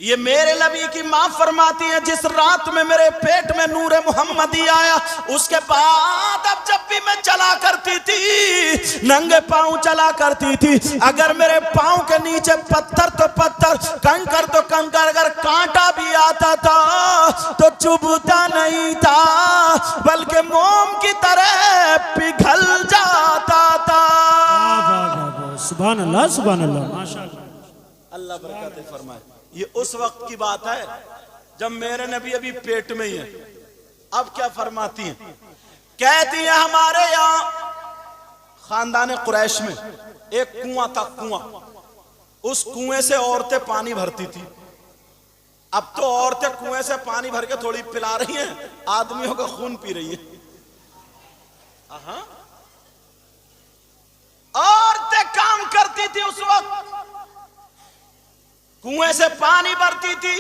ये मेरे नबी की माँ फरमाती है, जिस रात में मेरे पेट में नूरे मोहम्मदी आया, उसके बाद अब जब भी मैं चला करती थी, नंगे पांव चला करती थी, अगर मेरे पांव के नीचे पत्थर तो पत्थर, कंकर तो कंकर, अगर कांटा भी आता था तो चुभता नहीं था, बल्कि मोम की तरह पिघल जाता था। सुभान अल्लाह, सुभान अल्लाह, माशाअल्लाह, अल्लाह बरकत फरमाए। ये उस वक्त की बात है जब मेरे नबी अभी पेट में ही है। अब क्या फरमाती हैं, कहती हैं हमारे यहाँ खानदान कुरैश में एक कुआं था, कुआं, उस कुएं से औरतें पानी भरती थी। अब तो औरतें कुएं से पानी भर के थोड़ी पिला रही हैं, आदमियों का खून पी रही है। औरतें काम करती थी उस वक्त, कुएं से पानी भरती थी।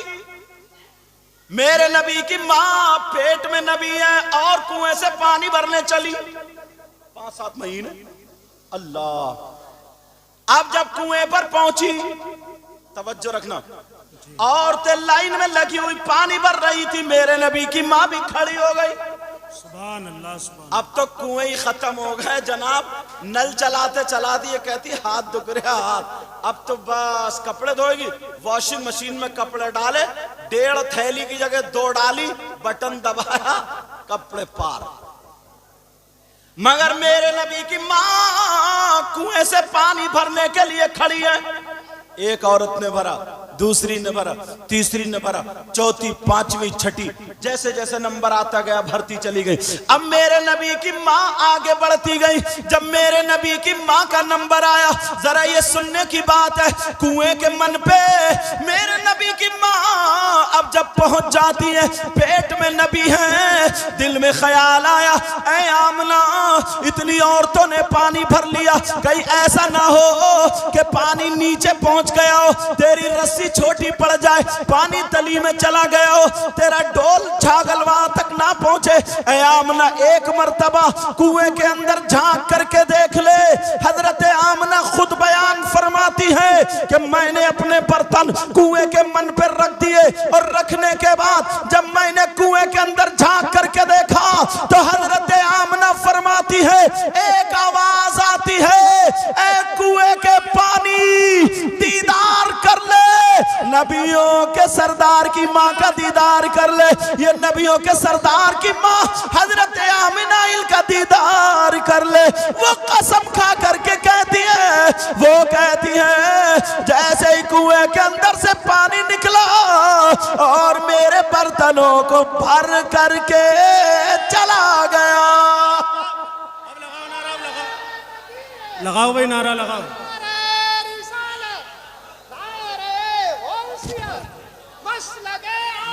मेरे नबी की मां पेट में नबी है और कुएं से पानी भरने चली 5-7 महीने। अल्लाह, अब जब कुएं पर पहुंची, तवज्जो रखना, औरतें लाइन में लगी हुई पानी भर रही थी, मेरे नबी की मां भी खड़ी हो गई। सुभान अल्लाह, सुभान। अब तो कुएं ही खत्म हो गए जनाब, नल चलाते चलाते ये कहती हाथ दुख रहा हाथ, अब तो बस कपड़े धोएगी, वॉशिंग मशीन में कपड़े डाले, 1.5 थैली की जगह 2 डाली, बटन दबाया, कपड़े पार। मगर मेरे नबी की मां कुएं से पानी भरने के लिए खड़ी है। एक औरत ने भरा, दूसरी ने भरा, तीसरी ने भरा, चौथी, 5वीं, 6ठी, जैसे जैसे नंबर आता गया भरती चली गई। अब मेरे नबी की मां आगे बढ़ती गई। जब मेरे नबी की मां का नंबर आया, जरा ये सुनने की बात है, कुएं के मन पे मेरे नबी की मां अब जब पहुंच जाती है, पेट में नबी है, दिल में ख्याल आया, ऐ आमना, इतनी औरतों ने पानी भर लिया, कहीं ऐसा ना हो कि पानी नीचे पहुंच गया हो, तेरी रस्सी छोटी पड़ जाए, पानी तली में चला गया हो, तेरा डोल छागल वहां तक ना पहुंचे। ऐ आमना, एक मर्तबा कुएं के अंदर झांक करके देख ले। हजरत आमना खुद बयान फरमाती है कि मैंने अपने बर्तन कुएं के मन पर रख दिए, और रखने के बाद जब मैंने कुएं के अंदर झांक करके देखा तो हजरत आमना फरमाती है, एक आवाज आती है, ऐ कुएं के पानी, दीदार कर ले, नबियों के सरदार की मां का दीदार कर ले। ये नबियों के सरदार की मां हजरत आमिना का दीदार कर ले। वो कसम खा करके कहती है, वो कहती है, जैसे ही कुएं के अंदर से पानी निकला और मेरे बर्तनों को भर करके चला गया। लगाओ भाई, नारा लगाओ।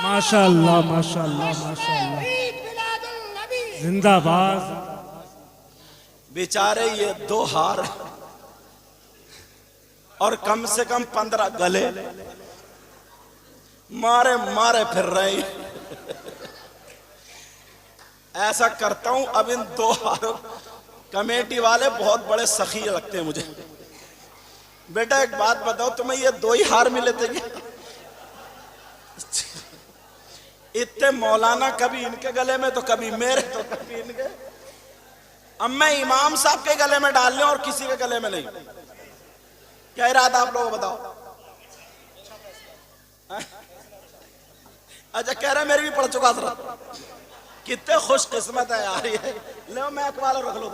माशाअल्लाह, माशाअल्लाह, माशाअल्लाह, जिंदाबाद। बेचारे ये 2 हार और कम से कम 15 गले मारे मारे फिर रहे हैं। ऐसा करता हूं, अब इन 2 हारों, कमेटी वाले बहुत बड़े सखी लगते हैं मुझे। बेटा एक बात बताओ, तुम्हें ये 2 ही हार मिले थे क्या? इतने मौलाना कभी इनके गले में तो कभी मेरे, तो कभी इनके। अब मैं इमाम साहब के गले में डाल लूं और किसी के गले में नहीं। क्या इरादा आप लोग बताओ? अच्छा, कह रहे मेरी भी पड़ चुका था। कितने खुश किस्मत है यार ये। लो मैं अखबार रख लो,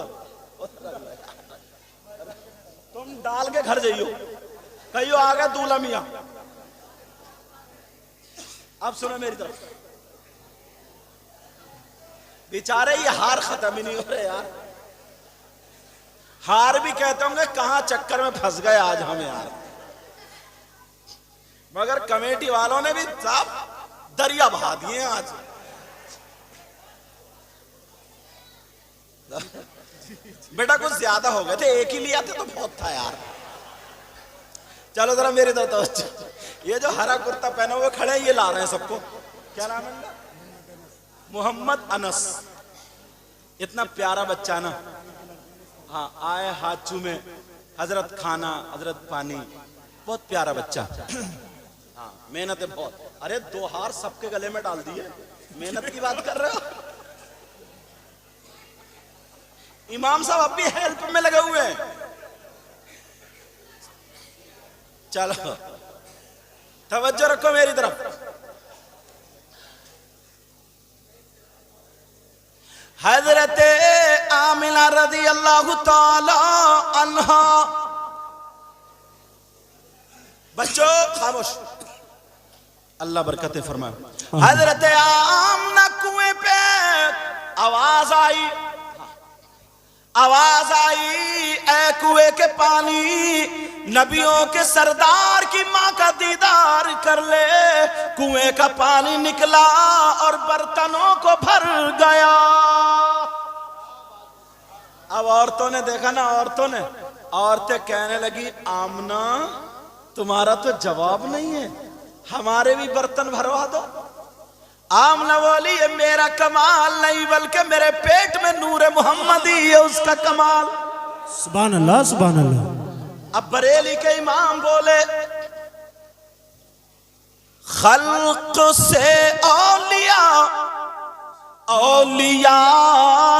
तुम डाल के घर जाइयो, कहियो आ गया दूल्हा मियां। अब सुनो मेरी तरफ, बेचारे ये हार खत्म ही नहीं हो रहे यार। हार भी कहते होंगे कहां चक्कर में फंस गए आज हम यार। मगर कमेटी वालों ने भी साहब दरिया बहा दिए आज। बेटा कुछ ज्यादा हो गए थे, एक ही लिया थे तो बहुत था यार। चलो जरा मेरी तरफ, ये जो हरा कुर्ता पहना हुए खड़े ये ला रहे हैं सबको, क्या नाम है? मोहम्मद अनस। इतना प्यारा बच्चा ना, हाँ, आए हाथ चूमे, हजरत खाना, हजरत पानी, बहुत प्यारा बच्चा। हाँ मेहनत है बहुत। अरे 2 हार सबके गले में डाल दिए, मेहनत की बात कर रहे हो। इमाम साहब अब भी हेल्प में लगे हुए हैं। चलो तवज्जो रखो मेरी तरफ। हजरत आमिना रज़ी अल्लाह ताला अन्हा, बच्चों खामोश, अल्लाह बरकतें फरमाए। हजरत आमना कुएं पे आवाज आई, आवाज आई, ऐ कुएं के पानी, नबियों के सरदार की माँ का दीदार कर ले। कुएं का पानी निकला और बर्तनों को भर गया। अब औरतों ने देखा ना, औरतें कहने लगी आमना तुम्हारा तो जवाब नहीं है, हमारे भी बर्तन भरवा दो। आमना बोली ये मेरा कमाल नहीं बल्कि मेरे पेट में नूर मोहम्मदी है उसका कमाल। सुभान अल्लाह सुभान अल्लाह। अब बरेली के इमाम बोले खल्क से औलिया, औलिया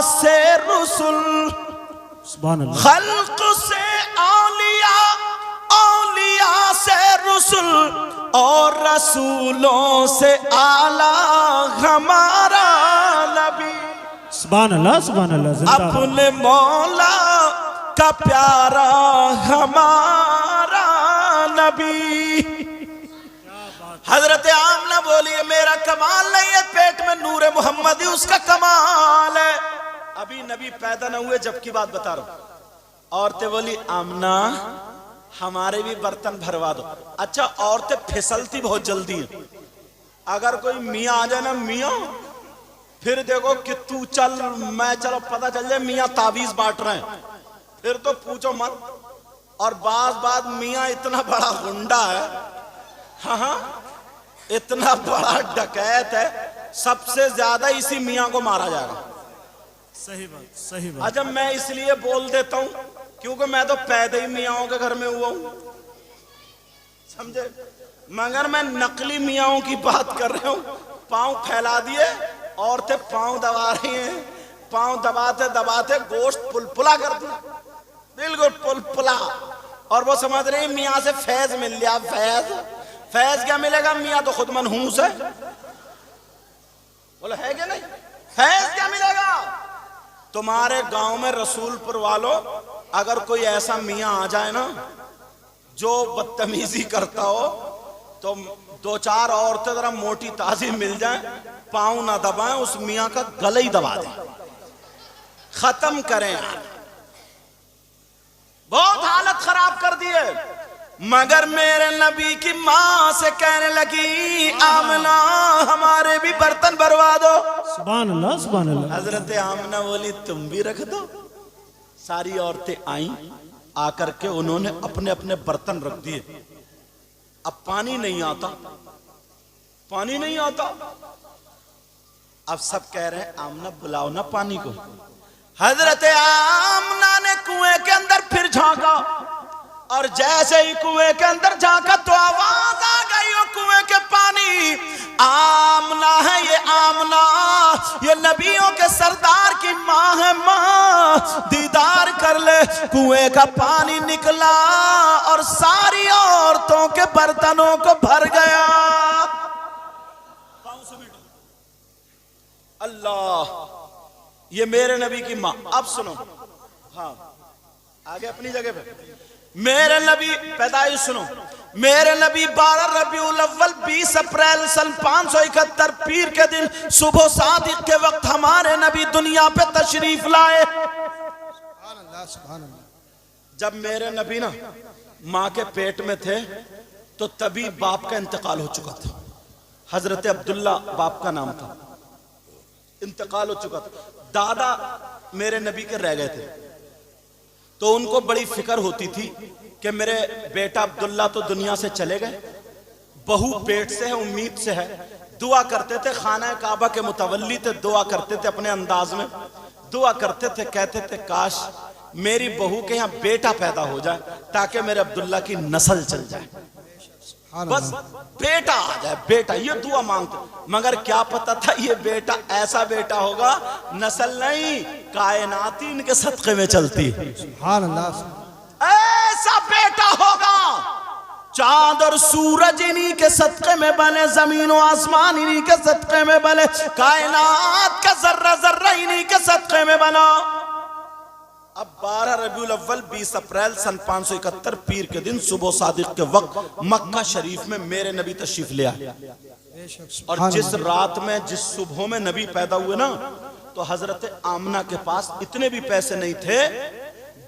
से रसूल, सुभान अल्लाह। खल्क से औलिया, औलिया से रसूल, और रसूलों से आला हमारा नबी। सुभान अल्लाह सुभान अल्लाह। अपने मौला का प्यारा हमारा नबी। हजरत आमना बोली मेरा कमाल नहीं है, पेट में नूर मोहम्मदी उसका कमाल है। अभी नबी पैदा न हुए जब की बात बता रहा हूं। औरतें बोली आमना हमारे भी बर्तन भरवा दो। अच्छा औरतें फिसलती बहुत जल्दी है, अगर कोई मियाँ आ जाए ना, मियाँ फिर देखो कि तू चल मैं चलो, पता चल जाए मियाँ तावीज बांट रहे हैं, फिर तो पूछो मत। और बात मियाँ इतना बड़ा गुंडा है, हाँ इतना बड़ा डकैत है, सबसे ज्यादा इसी मियाँ को मारा जाएगा। सही बात सही बात। अच्छा मैं इसलिए बोल देता हूं क्योंकि मैं तो पैदा ही मियाँओं के घर में हुआ हूं, समझे। मगर मैं नकली मियाँओं की बात कर रहा हूं। पांव फैला दिए, औरतें पांव दबा रही हैं, पांव दबाते दबाते गोश्त पुलपुला कर दिया, बिल्कुल पुलपुला। और वो समझ रही मियाँ से फैज मिल गया। फैज क्या मिलेगा, मियाँ तो खुद मनहूस है। बोले है क्या नहीं, फैज क्या मिलेगा। तुम्हारे गांव में रसूलपुर वालों अगर कोई ऐसा मियाँ आ जाए ना जो बदतमीजी करता हो, तो 2-4 औरतें जरा मोटी ताजी मिल जाए, पांव ना दबाएं, उस मियाँ का गला ही दबा दें, खत्म करें यार। बहुत हालत खराब कर दिए। मगर मेरे नबी की माँ से कहने लगी आमना हमारे भी बर्तन भरवा दो। सुभान अल्लाह सुभान अल्लाह। हजरत आमना बोली तुम भी रख दो। सारी औरतें आई, आकर के उन्होंने अपने अपने बर्तन रख दिए। अब पानी नहीं आता, पानी नहीं आता। अब सब कह रहे हैं आमना बुलाओ ना पानी को। हजरत आमना ने कुएं के अंदर फिर झांका, और जैसे ही कुएं के अंदर झांका तो आवाज आ गई वो कुएं के पानी, आमना है ये आमना, ये नबियों के सरदार की माँ है, माँ दीदार कर ले। कुएं का पानी निकला और सारी औरतों के बर्तनों को भर गया। अल्लाह, ये मेरे नबी की माँ। अब सुनो, हाँ आगे अपनी जगह पे। मेरे नबी पैदाइश सुनो। मेरे नबी 12 रबीउल अव्वल 20 अप्रैल सन 571 पीर के दिन सुबह सादिक के वक्त हमारे नबी दुनिया पे तशरीफ लाए। जब मेरे नबी ना माँ के पेट में थे तो तभी बाप का इंतकाल हो चुका था। हजरत अब्दुल्ला बाप का नाम था, इंतकाल हो चुका था। दादा मेरे नबी के रह गए थे, तो उनको बड़ी फिक्र होती थी कि मेरे बेटा अब्दुल्ला तो दुनिया से चले गए, बहू पेट से है, उम्मीद से है। दुआ करते थे, खाना काबा के मुतवल्ली थे, दुआ करते थे अपने अंदाज में, दुआ करते थे, कहते थे काश मेरी बहू के यहाँ बेटा पैदा हो जाए ताकि मेरे अब्दुल्ला की नस्ल चल जाए। बस बेटा आ जाए, बेटा, ये दुआ मांगते। मगर क्या पता था ये बेटा ऐसा बेटा होगा, नस्ल नहीं कायनात ही इनके सदक़े में चलती है। ऐसा बेटा होगा, चांद और सूरज इन्हीं के सदक़े में बने, जमीन और आसमान इन्हीं के सदक़े में बने, कायनात का जर्रा जर्रा इन्हीं के सदक़े में बना। अब 12 रबीउल अव्वल 20 अप्रैल सन 571 पीर के दिन सुबह सादिक के वक्त मक्का शरीफ में मेरे नबी तशरीफ ले आए। और जिस रात में, जिस सुबह में नबी पैदा हुए ना, तो हजरत आमना के पास इतने भी पैसे नहीं थे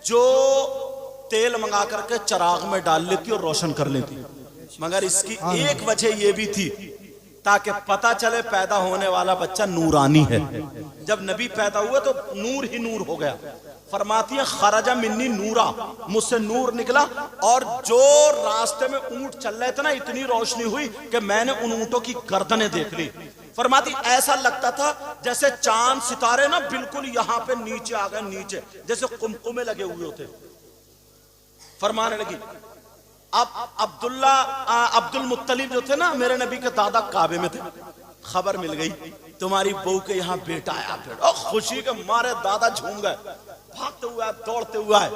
जो तेल मंगा करके चिराग में डाल लेती और रोशन कर लेती। मगर इसकी एक वजह यह भी थी ताकि पता चले पैदा होने वाला बच्चा नूरानी है। जब नबी पैदा हुए तो नूर ही नूर हो गया। फरमाती है खरजा मिन्नी नूरा, मुझसे नूर निकला। और जो रास्ते में ऊंट चल रहे थे ना, इतनी रोशनी हुई कि मैंने उन ऊंटों की गर्दनें देख ली। फरमाती ऐसा लगता था जैसे चांद सितारे ना बिल्कुल यहाँ पे नीचे आ गए, नीचे जैसे कुमकुमे लगे हुए होते। फरमाने लगी, अब अब्दुल मुत्तलिब जो थे ना मेरे नबी के दादा, काबे में थे। खबर मिल गई तुम्हारी बहू के यहाँ बेटा आया। बेटा, खुशी के मारे दादा झूम गए, भागते हुए दौड़ते हुए आए,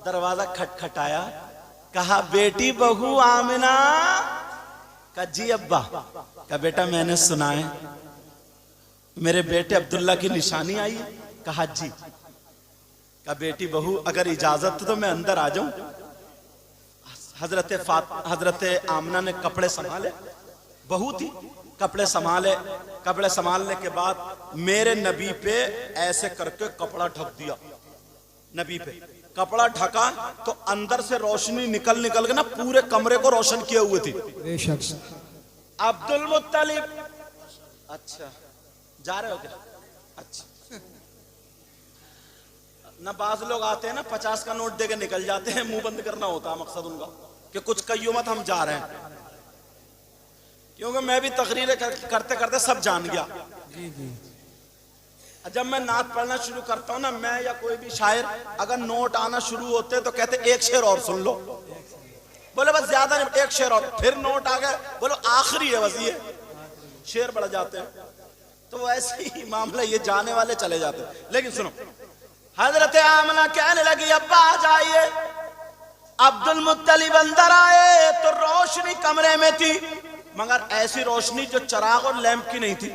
दरवाजा खटखटाया, कहा बेटी बहू आमिना। कहा जी अब्बा। कहा बेटा मैंने सुना है मेरे बेटे अब्दुल्ला की निशानी आई है। कहा जी। कहा बेटी बहू अगर इजाजत तो मैं अंदर आ जाऊं। हजरत आमना ने कपड़े संभाले, बहू थी, कपड़े संभाले। कपड़े संभालने के बाद मेरे नबी पे ऐसे करके कपड़ा ढक दिया। नबी पे कपड़ा ढका तो अंदर से रोशनी निकल निकल के ना पूरे कमरे को रोशन किए हुए थी। अब्दुल मुत्तलिब, अच्छा जा रहे हो क्या? अच्छा ना, बाज लोग आते हैं ना 50 का नोट देके निकल जाते हैं, मुंह बंद करना होता है मकसद उनका कि कुछ कहियो मत, हम जा रहे हैं। क्योंकि मैं भी तकरीरें करते करते सब जान गया। जब मैं नात पढ़ना शुरू करता हूँ ना, मैं या कोई भी शायर अगर नोट आना शुरू होते तो कहते एक शेर और सुन लो। बोले बस ज्यादा नहीं, एक शेर और, फिर नोट आ गया, बोलो आखिरी है बस, ये शेर बढ़ जाते हैं। तो वैसे ही मामला, ये जाने वाले चले जाते हैं। लेकिन सुनो, हजरत आमना कहने लगी अब्बा आ जाइए। अब्दुल मुत्तलिब अंदर आए तो रोशनी कमरे में थी, मगर ऐसी रोशनी जो चिराग और लैंप की नहीं थी।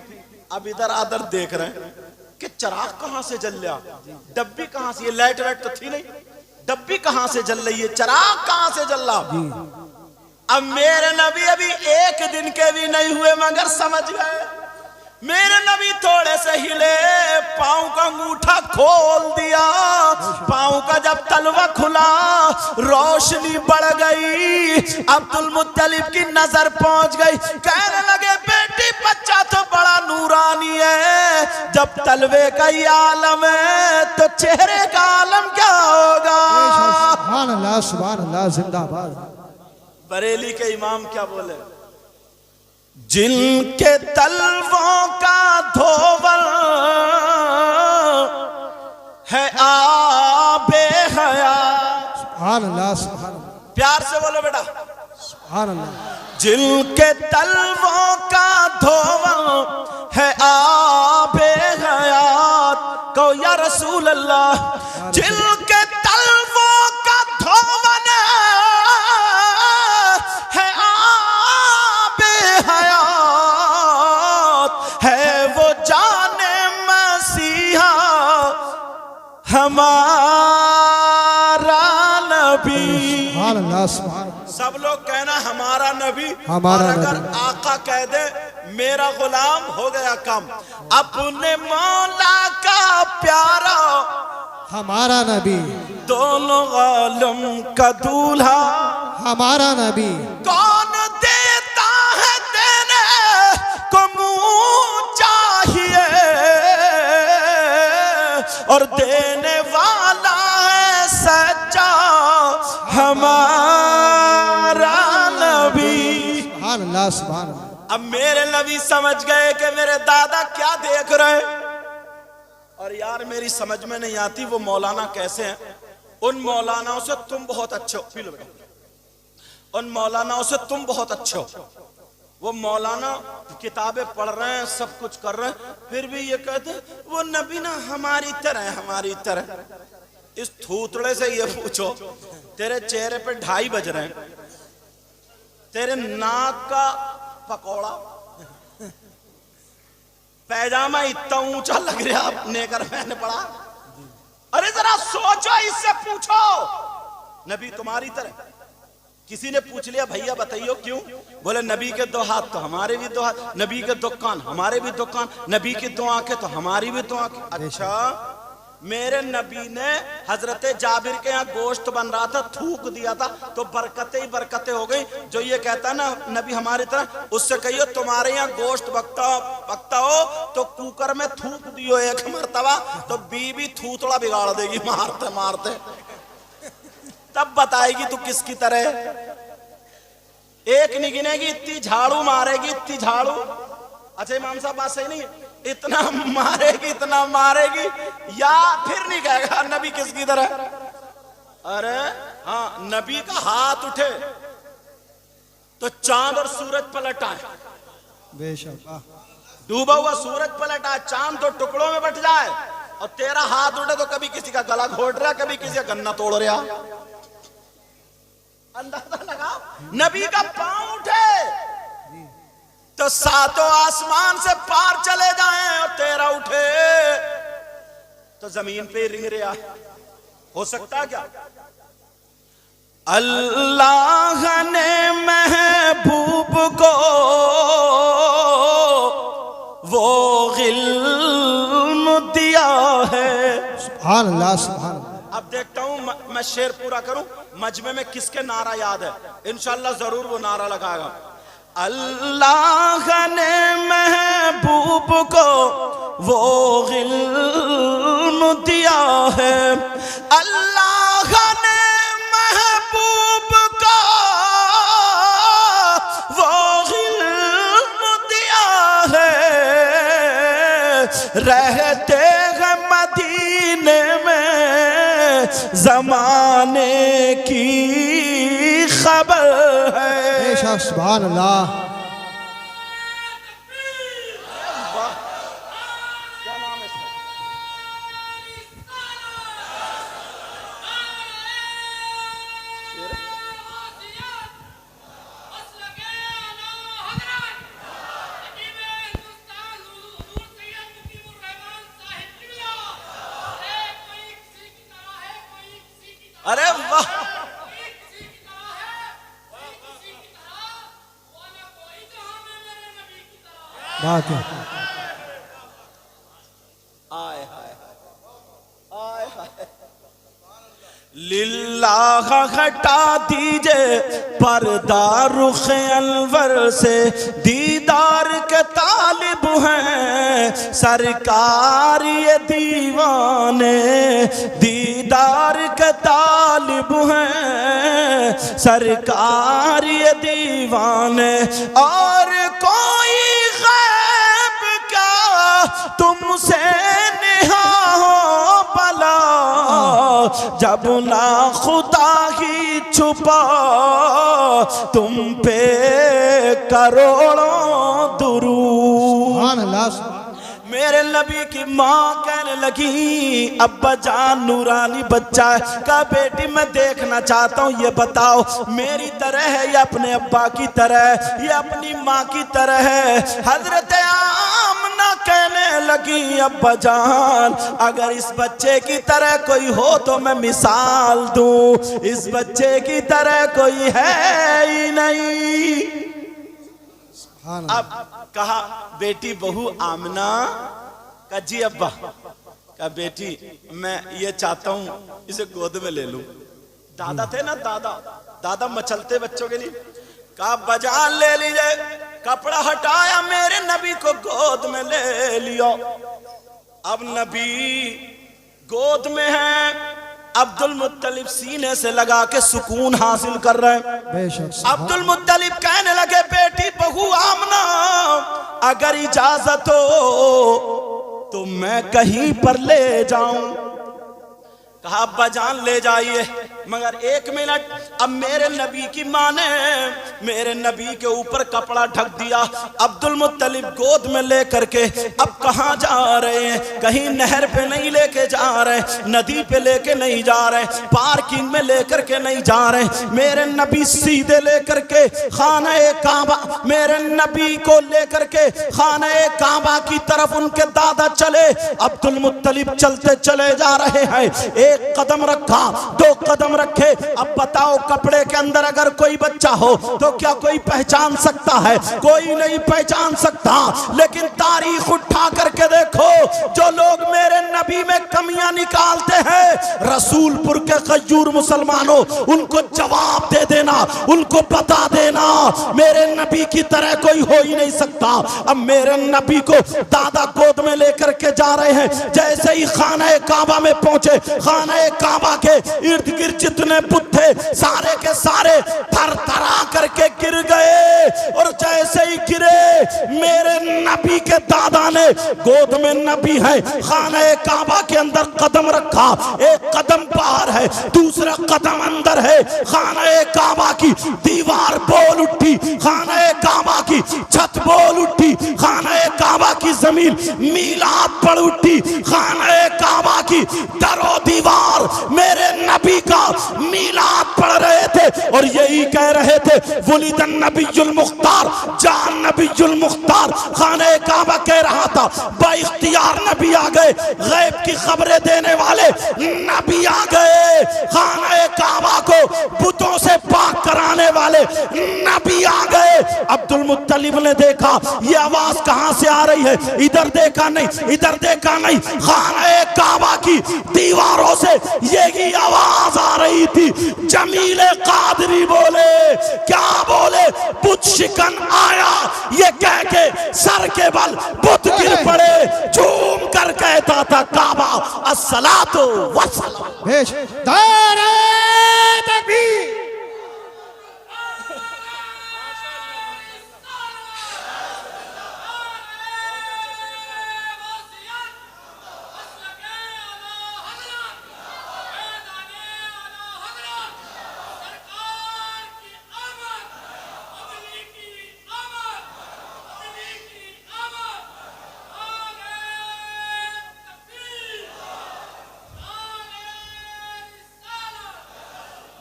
अब इधर आदर देख रहे हैं कि चिराग कहां से जल रहा, डब्बी कहां से, ये लाइट वाइट तो थी नहीं, डब्बी कहां से जल रही है, चिराग कहां से जल रहा। अब मेरे नबी अभी एक दिन के भी नहीं हुए मगर समझ गए। मेरे नबी थोड़े से हिले, पांव का अंगूठा खोल दिया, पांव का जब तलवा खुला रोशनी बढ़ गई। अब्दुल मुत्तलिब की नजर पहुंच गई, कहने लगे बेटी बच्चा तो बड़ा नूरानी है, जब तलवे का ही आलम है तो चेहरे का आलम क्या होगा। सुभान अल्लाह, सुभान अल्लाह, जिंदाबाद। बरेली के इमाम क्या बोले, जिनके तलवों का धोवल है आबे हयात। सुभान अल्लाह, सुभान अल्लाह, प्यार से बोलो बेटा, सुभान अल्लाह। जिनके तलवों का धोवल है आबे हयात, कहो या रसूल अल्लाह। जिनके तलवों का धोवल है आबे हयात, है वो जाने मसीहा हमारा नबी। सुभान अल्लाह, सुभान। सब लोग कहना हमारा नबी, हमारा और अगर नबी। आका कह दे मेरा गुलाम, हो गया काम। अपने मौला का प्यारा हमारा नबी, दोनों आलम का दूल्हा हमारा नबी। कौन देता है देने को मुंह चाहिए, और देने वाला है सच्चा हमारा नबी। सुभान अल्लाह, सुभान अल्लाह। अब मेरे नबी समझ गए कि मेरे दादा क्या देख रहे हैं। और यार मेरी समझ में नहीं आती वो मौलाना कैसे हैं। उन मौलानाओं से तुम बहुत अच्छे हो, पी लो बेटा। उन मौलानाओं से तुम बहुत अच्छे हो। वो मौलाना किताबें पढ़ रहे हैं, सब कुछ कर रहे हैं, फिर भी ये कहते वो नबी ना हमारी तरह है, हमारी तरह। इस थूथड़े से ये पूछो, तेरे चेहरे पे 2:30 बज रहे हैं, तेरे नाक का पकौड़ा, पैजामा इतना ऊंचा लग रहा, नेकर मैंने पढ़ा। अरे जरा सोचो, इससे पूछो नबी तुम्हारी तरह। किसी ने पूछ लिया भैया बताइयो क्यों, बोले नबी के 2 हाथ तो हमारे भी 2 हाथ, नबी के 2 कान हमारे भी 2 कान, नबी की 2 आंखें तो हमारी भी 2 आंखें। अच्छा, मेरे नबी ने हजरत जाबिर के यहाँ गोश्त बन रहा था, थूक दिया था तो बरकतें ही बरकतें हो गई। जो ये कहता है ना नबी हमारी तरह, उससे कहियो तुम्हारे यहाँ गोश्त पकता हो तो कुकर में थूक दियो 1 मरतबा, तो बीबी थूथड़ा बिगाड़ देगी मारते मारते, तब बताएगी तू किसकी तरह। एक नहीं गिनेगी, इतनी झाड़ू मारेगी, इतनी झाड़ू। अच्छा इमाम साहब बात सही नहीं है, इतना मारेगी इतना मारेगी, या फिर नहीं कहेगा नबी किसकी तरह। अरे हाँ, नबी का हाथ उठे तो चांद और सूरज पलट आए, बेशक। डूबा हुआ सूरज पलट आए, चांद तो टुकड़ों में बट जाए, और तेरा हाथ उठे तो कभी किसी का गला घोट रहा, कभी किसी का गन्ना तोड़ रहा। अंदाजा लगा, नबी का पांव उठे तो 7 आसमान से पार चले जाएं, और तेरा उठे तो जमीन पे रिंग रहा। हो सकता क्या? अल्लाह ने महबूब को वो इल्म दिया है। सुभान अल्लाह, सुभान अल्लाह। अब देखता हूं मैं शेर पूरा करूं, मजमे में किसके नारा याद है, इंशाल्लाह जरूर वो नारा लगाएगा। अल्लाह ने महबूब को वो इल्म दिया है, अल्लाह ने महबूब को वो इल्म दिया है, रहते हैं मदीने में जमाने की खबर है। बेशक, सुभान अल्लाह। क्या नाम है इसका? अरे वाह, बात है। आए हाय आए हाय, लिल्लाह हटा दीजिए पर्दा रुख अनवर से, दीदार के तालिब हैं सरकार ये दीवाने, दीदार के तालिब हैं सरकार ये दीवाने। और कोई गैब क्या तुमसे नेहा हो भला, जब ना खुदा ही छुपा तुम पे करोड़ों दुरूद। सुभान अल्लाह, सुभान। मेरे नबी की माँ कहने लगी अब्बा जान नूरानी बच्चा है, का बेटी मैं देखना चाहता हूँ, ये बताओ मेरी तरह है या अपने अब्बा की तरह है या अपनी माँ की तरह है। हजरत आमना कहने लगी अब्बा जान अगर इस बच्चे की तरह कोई हो तो मैं मिसाल दूं, इस बच्चे की तरह कोई है ही नहीं। अब कहा बेटी बहू आमना का जी अब्बा का बेटी मैं ये चाहता हूँ इसे गोद में ले लूं। दादा थे ना, दादा मचलते बच्चों के लिए, कहा बजान ले लीजिए, कपड़ा हटाया मेरे नबी को गोद में ले लियो। अब नबी गोद में है, अब्दुल मुत्तलिब सीने से लगा के सुकून हासिल कर रहे हैं। बेशक। अब्दुल मुत्तलिब कहने लगे बेटी बहू आमना अगर इजाजत हो तो मैं कहीं पर ले जाऊं। कहा अब्बा जान ले जाइए। मगर 1 मिनट, अब मेरे नबी की माँ ने मेरे नबी के ऊपर कपड़ा ढक दिया। अब्दुल मुत्तलिब गोद में लेकर के अब कहाँ जा रहे हैं? कहीं नहर पे नहीं लेके जा रहे, नदी पे लेके नहीं जा रहे, पार्किंग में लेकर के नहीं जा रहे। मेरे नबी सीधे लेकर के खाने काबा, मेरे नबी को लेकर के खाने काबा की तरफ उनके दादा चले। अब्दुल मुत्तलिब चलते चले जा रहे हैं। 1 कदम रखा, 2 कदम रखे। अब बताओ, कपड़े के अंदर अगर कोई बच्चा हो तो क्या कोई पहचान सकता है? कोई नहीं पहचान सकता। लेकिन तारीख उठा करके देखो, जो लोग मेरे नबी में कमियां निकालते हैं, रसूलपुर के खजूर मुसलमानों, उनको जवाब दे देना, उनको बता देना, मेरे नबी की तरह कोई हो ही नहीं सकता। अब मेरे नबी को दादा गोद में लेकर के जा रहे हैं। जैसे ही खाना काबा में पहुंचे, खाना काबा के इर्द गिर्द जितने बुत थे सारे के सारे थर थरा करके गिर गए। और जैसे ही गिरे, मेरे नबी के दादा ने, गोद में नबी है, खाना काबा के अंदर कदम रखा। 1 कदम बाहर है, दूसरा कदम अंदर है। खाना काबा की दीवार बोल उठी, खाना काबा की छत बोल उठी, खाना काबा की जमीन मीलाद पड़ उठी, खाना काबा की दरो दीवार मेरे नबी का मीलाद पढ़ रहे थे। और यही कह रहे थे, वुलिदन नबियुल मुख्तार, जान नबियुल मुख्तार। खाने काबा कह रहा था, बाइख्तियार नबी आ गए, गैब की खबरें देने वाले नबी आ गए। खाने काबा को बुतों से पाक कराने वाले नबी आ गए। अब्दुल मुत्तलिब ने देखा, ये आवाज कहां से आ रही है? इधर देखा नहीं, इधर देखा नहीं, खाने काबा की दीवारों से यही आवाज आ रही थी। जमीले कादरी बोले, क्या बोले? बुत शिकन आया, ये कह के सर के बल बुत गिर पड़े। झूम कर कहता था, काबा अस्सलातु वस्सलाम। नारे तकबीर।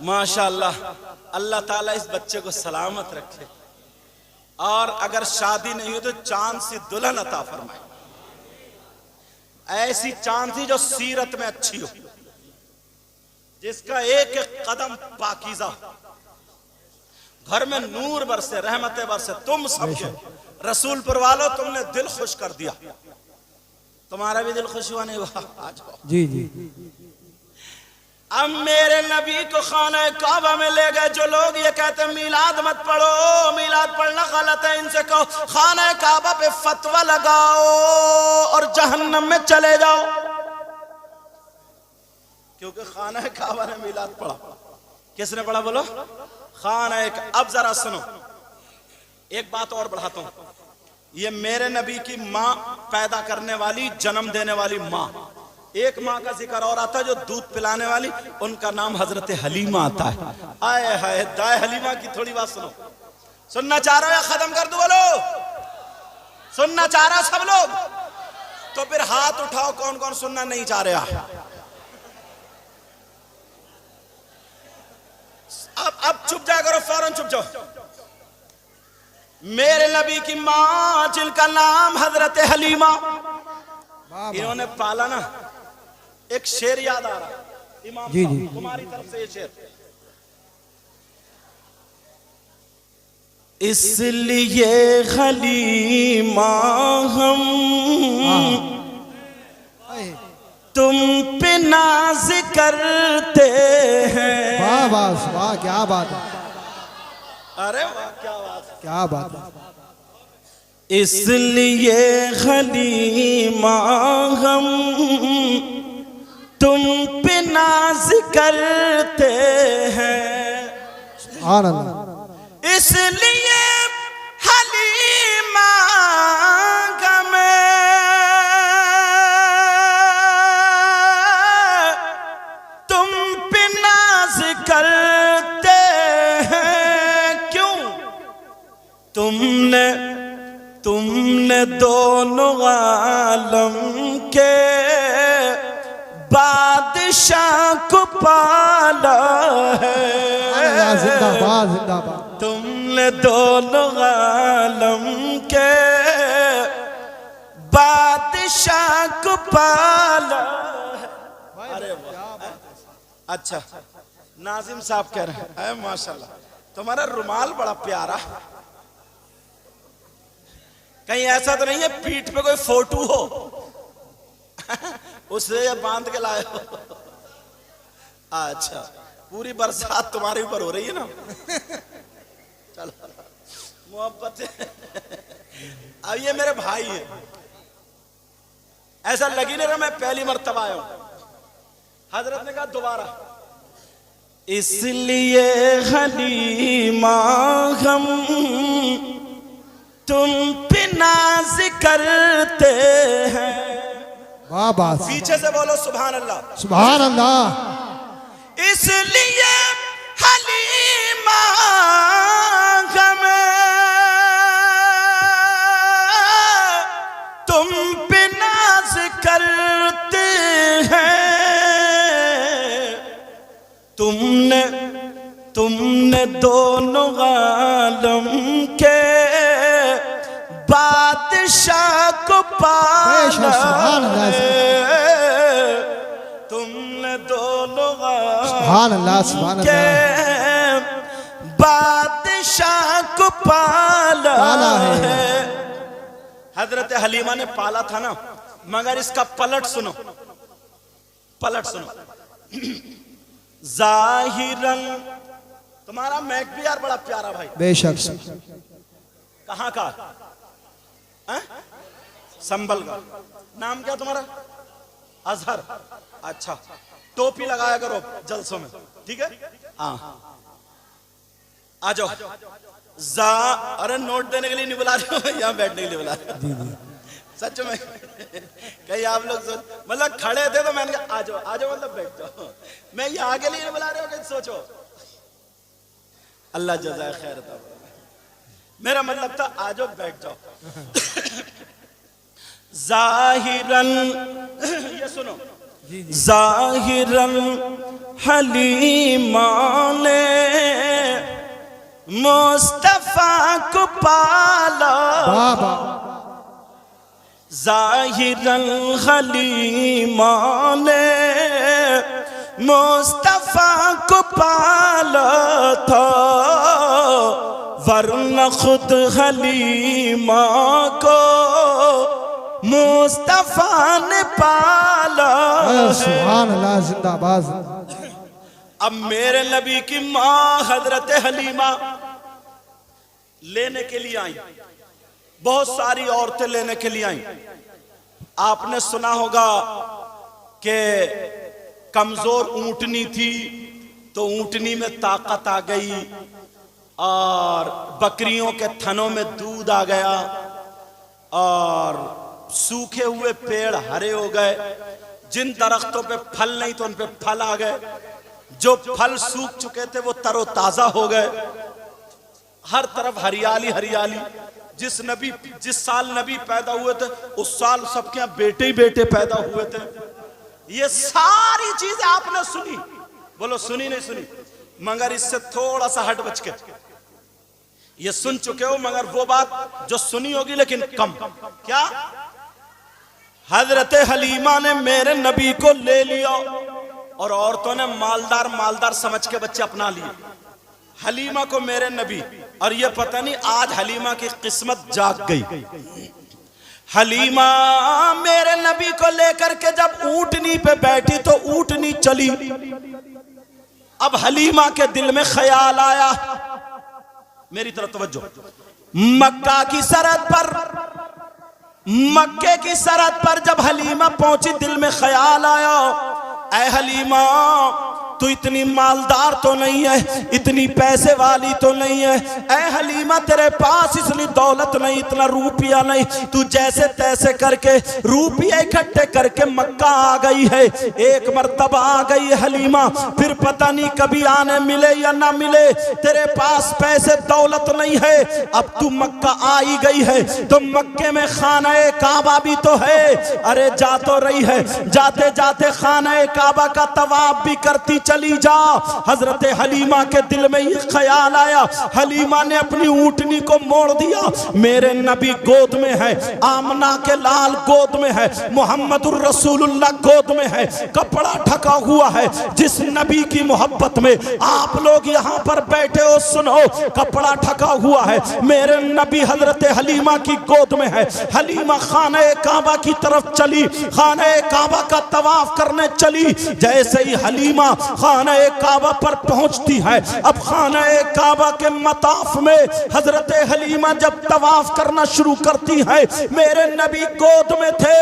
माशाअल्लाह, अल्लाह ताला इस बच्चे को सलामत रखे, और अगर शादी नहीं हो तो चांद सी दुल्हन अता फरमाए। ऐसी चांद सी जो सीरत में अच्छी हो, जिसका एक एक कदम पाकीज़ा, घर में नूर बरसे, रहमतें बरसे। तुम सबके रसूलपुर वालों, तुमने दिल खुश कर दिया। तुम्हारा भी दिल खुश हुआ नहीं हुआ? आज जी जी। अब मेरे नबी को खाना काबा में ले गए। जो लोग ये कहते हैं मीलाद मत पढ़ो, मीलाद पढ़ना गलत है, इनसे कहो खाना काबा पे फतवा लगाओ और जहन्नम में चले जाओ, क्योंकि खाना काबा ने मीलाद पढ़ा। किसने पढ़ा बोलो? खाना। अब जरा सुनो, एक बात और बढ़ाता हूं। ये मेरे नबी की माँ, पैदा करने वाली, जन्म देने वाली माँ। एक माँ का जिक्र और आता है जो दूध पिलाने वाली, उनका नाम हजरत हलीमा आता है। आए हाय, दाए हलीमा की थोड़ी बात सुनो। सुनना चाह रहे हो या खत्म कर दो? बोलो, सुनना चाह रहे हो सब लोग? तो फिर हाथ उठाओ, कौन कौन सुनना नहीं चाह रहे? अब चुप जा करो, फौरन चुप जाओ। मेरे नबी की माँ, जिनका नाम हजरत हलीमा, इन्होंने पाला ना। एक शेर याद आ रहा है इमाम जी साहब, जी। तुम्हारी तरफ से ये शेर। इसलिए हलीमा हम तुम पे नाज करते हैं। वाह वाह वाह, क्या बात है, अरे वाह, क्या बात है, क्या बात है। इसलिए हलीमा हम तुम पे नाज करते हैं, सुभान अल्लाह। इसलिए हलीमा गमे तुम पे नाज तुमने दोनों आलम के बादशाह को पाला है। जिंदाबाद जिंदाबाद। तुमने दोनों आलम के बादशाह को पाला है। अरे वाह, अच्छा नाजिम साहब कह रहे हैं माशाल्लाह तुम्हारा रुमाल बड़ा प्यारा, कहीं ऐसा तो नहीं है पीठ पे कोई फोटो हो उसे ये बांध के लाए हो? अच्छा, पूरी बरसात तुम्हारे ऊपर हो रही है ना। चलो मोहब्बत है। अब ये मेरे भाई है, ऐसा लगी नहीं रहा मैं पहली मर्तबा आया हूं। हजरत ने कहा दोबारा, इसलिए हलीमा हम तुम पे नाज करते हैं। वाह वाह। पीछे से बोलो सुभान अल्लाह। सुभान अल्लाह। इसलिए हलीमा हम तुम पे नाज करते हैं। तुमने दोनों आलम के बादशाह को पाला है। तुमने दोनों आलम के बादशाह को पाला है। हजरत हलीमा ने पाला था ना, मगर इसका पलट सुनो, पलट सुनो। जाहिरन तुम्हारा मैक भी यार बड़ा प्यारा भाई, बेशक। कहाँ का? संभल का। नाम क्या तुम्हारा? अजहर। अच्छा, टोपी लगाया करो जलसों में, ठीक है? हाँ, आ जाओ। अरे नोट देने के लिए नहीं बुला रहे हो, यहाँ बैठने के लिए बुला रहे हो। सच में कहीं आप लोग मतलब खड़े थे तो मैंने कहा आ जाओ आ जाओ, मतलब बैठ जाओ। मैं यहाँ के लिए नहीं बुला रहे हो, कहीं सोचो। अल्लाह जज़ाए खैर था, मेरा मतलब था आ जाओ बैठ जाओ। जाहिरन, ये सुनो, जाहिरन हलीमा ने मुस्तफा को पाला। जाहिरन हलीमा ने मुस्तफा को पाला था, वरना खुद हलीमा को मुस्तफा ने पाला। सुभान अल्लाह, जिंदाबाद। अब मेरे नबी की माँ हजरत हलीमा लेने के लिए आई, बहुत सारी औरतें लेने के लिए आई। आपने सुना होगा कि कमजोर ऊंटनी थी तो ऊंटनी में ताकत आ गई और बकरियों के थनों में दूध आ गया और सूखे हुए पेड़ हरे हो गए। जिन दरख्तों पे फल नहीं तो उन पे फल आ गए, जो फल सूख चुके थे वो तरोताजा हो गए। हर तरफ हरियाली हरियाली। जिस साल नबी पैदा हुए थे उस साल सबके यहाँ बेटे ही बेटे पैदा हुए थे। ये सारी चीजें आपने सुनी, बोलो सुनी नहीं सुनी? मगर इससे थोड़ा सा हट बच के ये सुन चुके हो, मगर वो बात जो सुनी होगी लेकिन कम। क्या? हजरत हलीमा ने मेरे नबी को ले लिया और औरतों ने मालदार मालदार समझ के बच्चे अपना लिए। हलीमा को मेरे नबी, और ये पता नहीं आज हलीमा की किस्मत जाग गई। हलीमा मेरे नबी को लेकर के जब ऊंटनी पे बैठी तो ऊंटनी चली। अब हलीमा के दिल में ख्याल आया, मेरी तरफ तवज्जो, मक्का की सरहद पर, मक्के की सरहद पर जब हलीमा पहुंची दिल में ख्याल आया, ऐ हलीमा तू इतनी मालदार तो नहीं है, इतनी पैसे वाली तो नहीं है, ऐ हलीमा तेरे पास इतनी दौलत नहीं, इतना रुपया नहीं, तू जैसे तैसे करके रुपये इकट्ठे करके मक्का आ गई है। एक मर्तबा आ गई है हलीमा, फिर पता नहीं कभी आने मिले या ना मिले, तेरे पास पैसे दौलत नहीं है, अब तू मक्का आ ही गई है तो मक्के में खाना काबा भी तो है। अरे जा तो रही है, जाते जाते खाना काबा का तवाफ भी करती चली जा। हजरत हलीमा के दिल में ये ख्याल आया, हलीमा ने अपनी ऊंटनी को मोड़ दिया, मेरे नबी गोद में है, आमना के लाल गोद में है, मुहम्मदुर रसूलुल्लाह गोद में है, कपड़ा ढका हुआ है। जिस नबी की मोहब्बत में आप लोग यहाँ पर बैठे हो, सुनो, कपड़ा ढका हुआ है, मेरे नबी हजरत हलीमा की गोद में है। हलीमा खाने काबा की तरफ चली, खाने काबा का तवाफ करने चली। जैसे ही हलीमा खाने काबा पर पहुंचती है, अब खाने काबा के मताफ में हजरत हलीमा जब तवाफ करना शुरू करती है, मेरे नबी गोद में थे,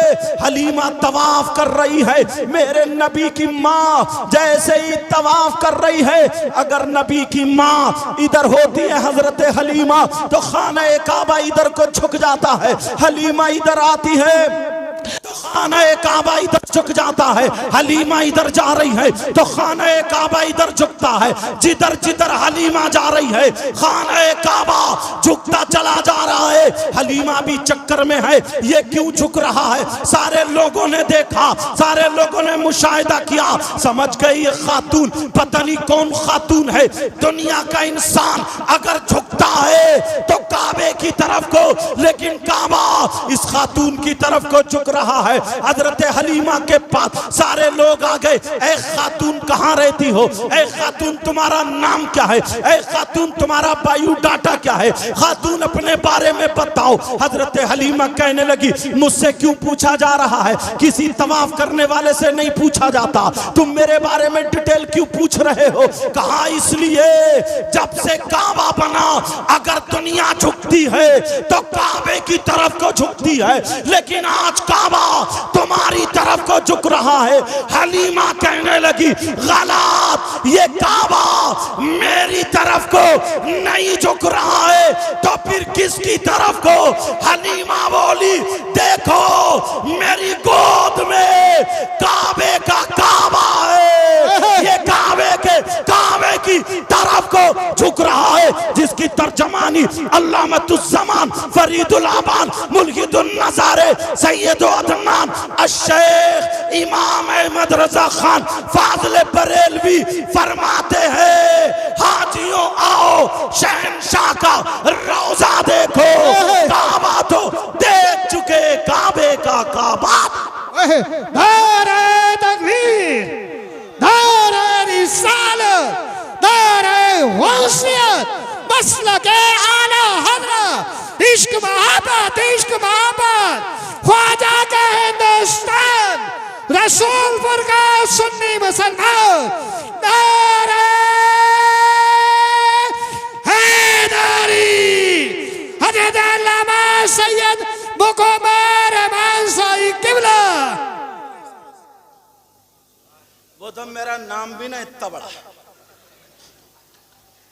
हलीमा तवाफ कर रही है, मेरे नबी की माँ जैसे ही तवाफ कर रही है, अगर नबी की माँ इधर होती है हजरत हलीमा तो खाने काबा इधर को झुक जाता है, हलीमा इधर आती है तो खाना काबा इधर झुक जाता है, हलीमा इधर जा रही है तो खाना काबा इधर झुकता है, जिधर जिधर हलीमा जा रही है खाना काबा झुकता चला जा रहा है। हलीमा भी चक्कर में है, ये क्यों झुक रहा है? सारे लोगों ने देखा, सारे लोगों ने मुशाहिदा किया, समझ गए ये खातून पता नहीं कौन खातून है। दुनिया का इंसान अगर झुकता है तो काबे की तरफ को, लेकिन काबा इस खातून की तरफ को झुक रहा है। हजरत हलीमा के पास सारे लोग आ गए, ऐ खातून कहाँ रहती हो, ऐ खातून तुम्हारा नाम क्या है, ऐ खातून तुम्हारा बायोडाटा क्या है, खातून अपने बारे में बताओ। हजरत हलीमा कहने लगी, मुझसे क्यों पूछा जा रहा है, किसी तवाफ करने वाले से नहीं पूछा जाता, तुम मेरे बारे में डिटेल क्यों पूछ रहे हो? कहा इसलिए जब से काबा बना अगर दुनिया झुकती है तो काबे की तरफ को झुकती है, लेकिन आज काबा तुम्हारी तरफ को झुक रहा है। हलीमा कहने लगी, गलत, ये काबा मेरी तरफ को नहीं झुक रहा है तो फिर किसकी तरफ को? हलीमा बोली, देखो मेरी गोद में काबे का काबा है, ये काबे की तरफ को झुक रहा है, जिसकी तर्जमानी अल्लामतुज़्ज़मान फरीदुल आबान मुल्हिदुन नज़ारे सैयद अदनान अश-शेख इमाम अहमद रजा खान फाज़िल बरेलवी फरमाते हैं, हाजियों आओ शहंशाह का रोजा देखो, काबा तो देख चुके, काबे का काबा। नारे तकबीर, नारे रिसालत, नारे वसीयत, मसलके आला हज़रत, इश्क मोहब्बत, इश्क मोहब्बत, ख्वाजा का हिंदुस्तान, रसूलपुर का सुन्नी मुसलमान, नारे हैदरी, हज़रत अल्लामा सैयद मुक़म्मल रहमान किबला। वो तो मेरा नाम भी ना इतना बड़ा,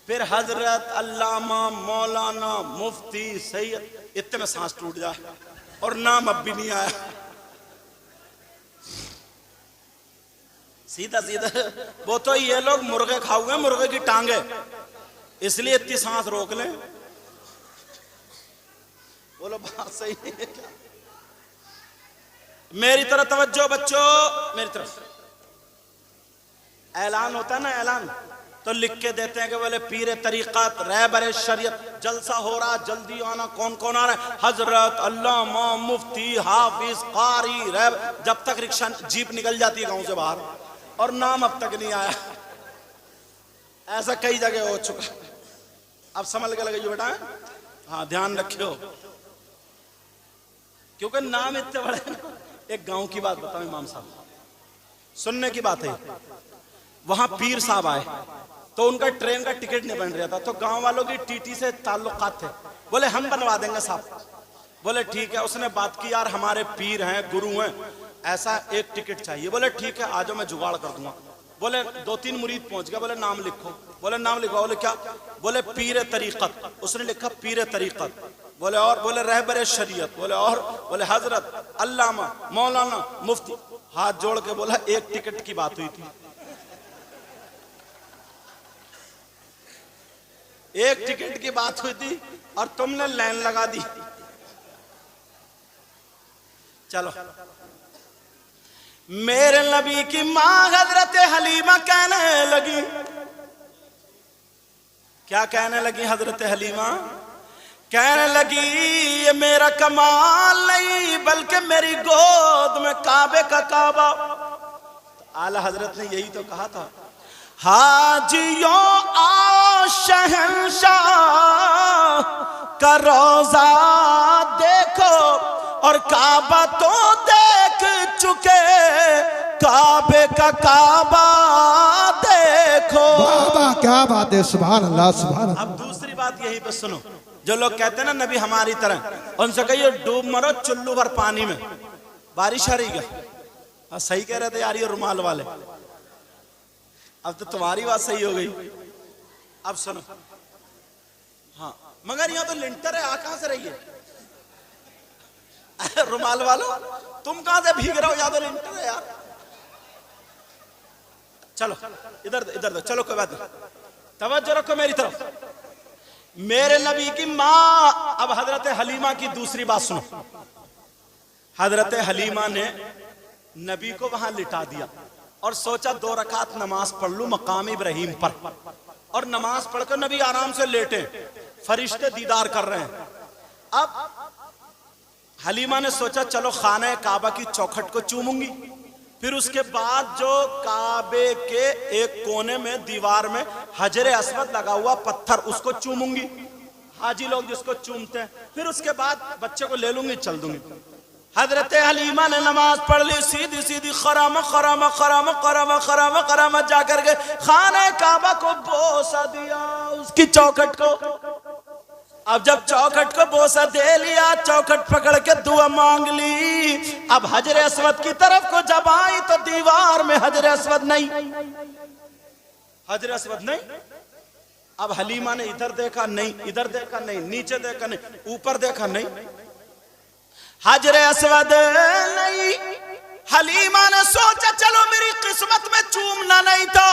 फिर हजरत अल्लामा मौलाना मुफ्ती सैयद, इतने में सांस टूट जाए और नाम अब भी नहीं आया। सीधा सीधा वो तो ये लोग मुर्गे खाओगे, मुर्गे की टांगे, इसलिए इतनी सांस रोक लें। बोलो बात सही है क्या? मेरी तरफ तवज्जो बच्चों, मेरी तरफ ऐलान होता है ना, ऐलान तो लिख के देते हैं कि बोले पीर तरीक़त रहबर शरीयत जलसा हो रहा, जल्दी आना। कौन कौन आ रहा है? हजरत अल्लामा मुफ्ती हाफिज कारी रहब। जब तक रिक्शा जीप निकल जाती है गांव से बाहर और नाम अब तक नहीं आया, ऐसा कई जगह हो चुका। अब समझ के लगे जो बेटा, हाँ ध्यान रखियो, क्योंकि नाम इतने बड़े ना। एक गांव की बात बताओ इमाम साहब, सुनने की बात है। वहां पीर साहब आए तो उनका ट्रेन का टिकट नहीं बन रहा था, तो गांव वालों की टीटी से ताल्लुकात थे, बोले हम बनवा देंगे साहब। बोले ठीक है। उसने बात की, यार हमारे पीर हैं, गुरु हैं, ऐसा एक टिकट चाहिए। बोले ठीक है, आ जाओ मैं जुगाड़ कर दूंगा। बोले 2-3 मुरीद पहुंच गए, बोले नाम लिखो। बोले नाम लिखो। बोले क्या? बोले पीर तरीकत। उसने लिखा पीर तरीकत। बोले और? बोले रहबर शरीयत। बोले और? बोले हजरत अल्लामा मौलाना मुफ्ती। हाथ जोड़ के बोला एक टिकट की बात हुई थी, एक टिकट की बात हुई थी और तुमने लाइन लगा दी। चलो, मेरे नबी की मां हजरत हलीमा कहने लगी, क्या कहने लगी हजरत हलीमा? कहने लगी ये मेरा कमाल नहीं बल्कि मेरी गोद में काबे का काबा। तो आला हजरत ने यही तो कहा था, हाजियों आ शहंशाह का रोजा देखो और काबा तो देख चुके, काबे का काबा देखो। बाबा क्या बात है, सुभान अल्लाह सुभान अल्लाह। अब दूसरी बात यही पे सुनो, जो लोग कहते हैं ना नबी हमारी तरह, उनसे कहिए डूब मरो चुल्लू भर पानी में, बारिश आ रही है। सही कह रहे थे यार ये रुमाल वाले। अब तो तुम्हारी बात सही हो गई। अब सुनो, हाँ मगर यहाँ तो लिंटर है, आ कहां से रही है? रुमाल वालों तुम कहां से भीग रहे हो? या तो लिंटर है यार। चलो इधर इधर दो, चलो कोई बात नहीं, तवज्जो रखो मेरी तरफ। मेरे नबी की मां, अब हजरत हलीमा की दूसरी बात सुनो। हजरत हलीमा ने नबी को वहां लिटा दिया और सोचा 2 रकात नमाज पढ़ लूं मकाम इब्राहिम पर। और नमाज पढ़कर नबी आराम से लेटे, फरिश्ते दीदार कर रहे हैं। अब हलीमा ने सोचा चलो खाने काबा की चौखट को चूमूंगी, फिर उसके बाद जो काबे के एक कोने में दीवार में हजरे अस्वद लगा हुआ पत्थर उसको चूमूंगी, हाजी लोग जिसको चूमते हैं, फिर उसके बाद बच्चे को ले लूंगी चल दूंगी। हजरत हलीमा ने नमाज पढ़ ली, सीधी सीधी खरामा खरामा खरामा खरामा खरामा खरामा जाकर के खाने काबा को बोसा दिया, उसकी चौखट को। अब जब चौखट को बोसा दे लिया, चौखट पकड़ के दुआ मांग ली। अब हजरे अस्वद की तरफ को जब आई तो दीवार में हजरे अस्वद नहीं, हजरे अस्वद नहीं। अब हलीमा ने इधर देखा नहीं, इधर देखा नहीं, नीचे देखा नहीं, ऊपर देखा नहीं, हजरे अस्वद नहीं। हलीमा ने सोचा चलो मेरी किस्मत में चूमना नहीं तो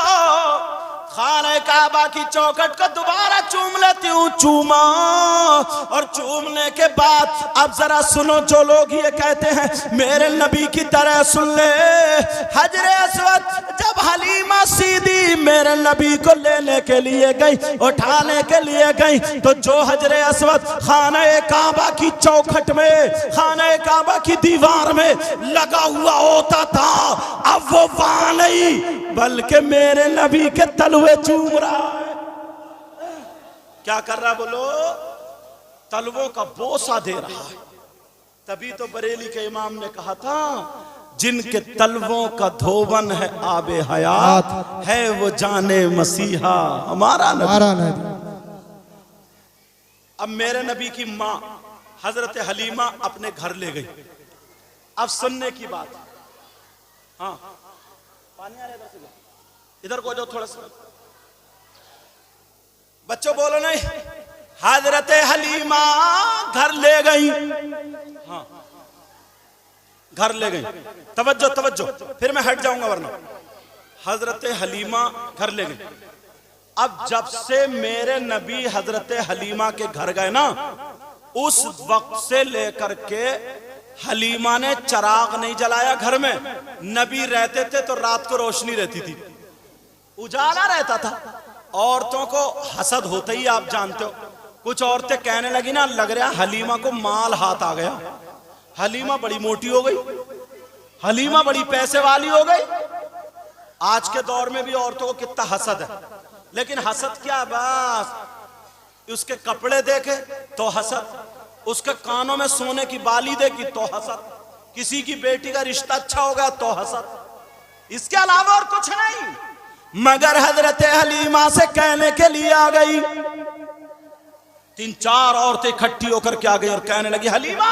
खाने काबा की चौखट को दोबारा चूम लेती हूँ। चूमा, और चूमने के बाद अब जरा सुनो, जो लोग ये कहते हैं मेरे नबी की तरह सुन ले। हजरे अस्वद जब हलीमा सीधी मेरे नबी को लेने के लिए गई, उठाने के लिए गई, तो जो हजरे अस्वद खाने काबा की चौखट में, खाने काबा की दीवार में लगा हुआ होता था, अब वो वहां नहीं बल्कि मेरे नबी के तलवे चूम रहा है। क्या कर रहा बोलो? तलवों का बोसा दे रहा है। तभी तो बरेली के इमाम ने कहा था जिनके तलवों का धोवन है आबे हयात, है वो जाने मसीहा हमारा नबी। अब मेरे नबी की मां हजरत हलीमा अपने घर ले गई। अब सुनने की बात, हाँ पानी आ रहा है, इधर को जाओ थोड़ा सा, बच्चों बोलो नहीं। हजरत हलीमा घर ले गई, हाँ घर ले गई, तवज्जो तवज्जो, फिर मैं हट जाऊंगा वरना। हजरत हलीमा घर ले गई। अब जब से मेरे नबी हजरत हलीमा के घर गए ना, उस वक्त से लेकर के हलीमा ने चिराग नहीं जलाया घर में। नबी रहते थे तो रात को रोशनी रहती थी, उजाला रहता था। औरतों को हसद होता ही आप जानते हो। कुछ औरतें कहने लगी ना, लग रहा हलीमा को माल हाथ आ गया, हलीमा बड़ी मोटी हो गई, हलीमा बड़ी पैसे वाली हो गई। आज के दौर में भी औरतों को कितना हसद है, लेकिन हसद क्या, बस उसके कपड़े देखे तो हसद, उसके कानों में सोने की बाली देखी तो हसद, किसी की बेटी का रिश्ता अच्छा हो गया तो हसद, इसके अलावा और कुछ नहीं। मगर हजरत हलीमा से कहने के लिए आ गई, 3-4 औरतें इकट्ठी होकर के आ गई और कहने लगी हलीमा